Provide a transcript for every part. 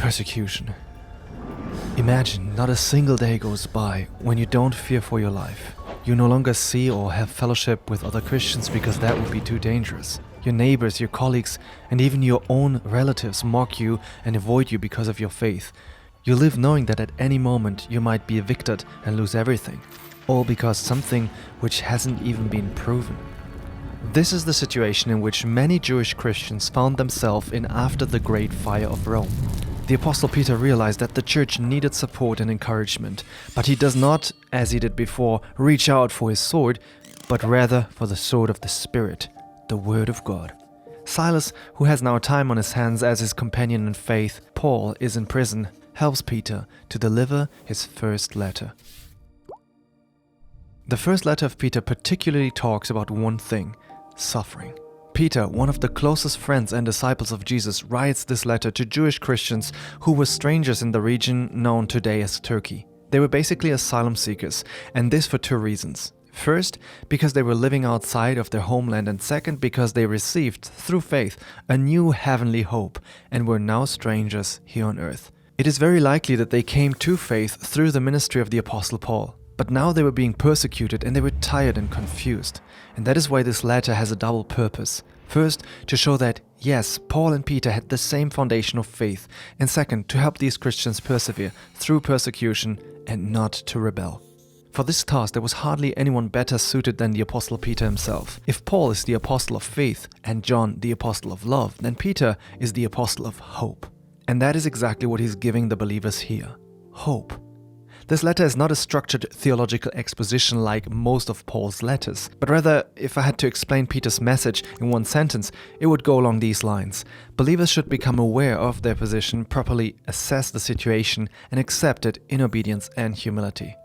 Persecution. Imagine not a single day goes by when you don't fear for your life. You no longer see or have fellowship with other Christians because that would be too dangerous. Your neighbors, your colleagues, and even your own relatives mock you and avoid you because of your faith. You live knowing that at any moment you might be evicted and lose everything, all because something which hasn't even been proven. This is the situation in which many Jewish Christians found themselves in after the Great Fire of Rome. The Apostle Peter realized that the church needed support and encouragement, but he does not, as he did before, reach out for his sword, but rather for the sword of the Spirit, the Word of God. Silas, who has now time on his hands as his companion in faith, Paul, is in prison, helps Peter to deliver his first letter. The first letter of Peter particularly talks about one thing: suffering. Peter, one of the closest friends and disciples of Jesus, writes this letter to Jewish Christians who were strangers in the region known today as Turkey. They were basically asylum seekers, and this for two reasons. First, because they were living outside of their homeland, and second, because they received, through faith, a new heavenly hope and were now strangers here on earth. It is very likely that they came to faith through the ministry of the Apostle Paul. But now they were being persecuted and they were tired and confused. And that is why this letter has a double purpose. First, to show that, yes, Paul and Peter had the same foundation of faith. And second, to help these Christians persevere through persecution and not to rebel. For this task, there was hardly anyone better suited than the Apostle Peter himself. If Paul is the apostle of faith and John the apostle of love, then Peter is the apostle of hope. And that is exactly what he's giving the believers here. Hope. This letter is not a structured theological exposition like most of Paul's letters, but rather, if I had to explain Peter's message in one sentence, it would go along these lines. Believers should become aware of their position, properly assess the situation, and accept it in obedience and humility.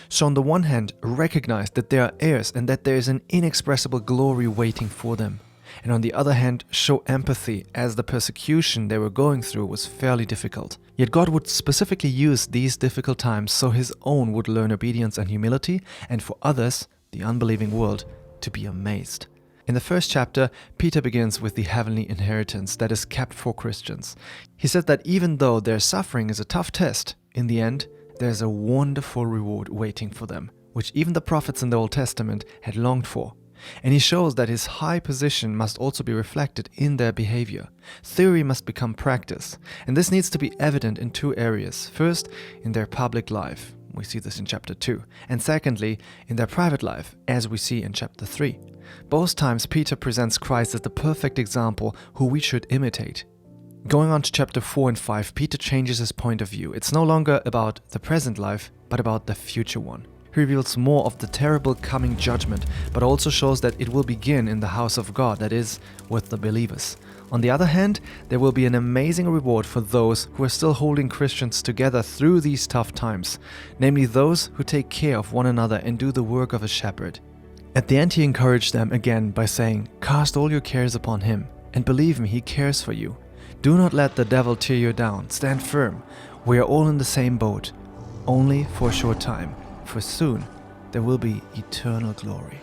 So on the one hand, recognize that they are heirs and that there is an inexpressible glory waiting for them. And on the other hand, show empathy, as the persecution they were going through was fairly difficult. Yet God would specifically use these difficult times so His own would learn obedience and humility, and for others, the unbelieving world, to be amazed. In the first chapter, Peter begins with the heavenly inheritance that is kept for Christians. He said that even though their suffering is a tough test, in the end, there's a wonderful reward waiting for them, which even the prophets in the Old Testament had longed for. And he shows that his high position must also be reflected in their behavior. Theory must become practice, and this needs to be evident in two areas. First, in their public life, we see this in chapter 2, and secondly, in their private life, as we see in chapter 3. Both times Peter presents Christ as the perfect example who we should imitate. Going on to chapter 4 and 5, Peter changes his point of view. It's no longer about the present life, but about the future one. He reveals more of the terrible coming judgment, but also shows that it will begin in the house of God, that is, with the believers. On the other hand, there will be an amazing reward for those who are still holding Christians together through these tough times, namely those who take care of one another and do the work of a shepherd. At the end, he encouraged them again by saying, "Cast all your cares upon him, and believe me, he cares for you. Do not let the devil tear you down. Stand firm. We are all in the same boat, only for a short time. For soon there will be eternal glory."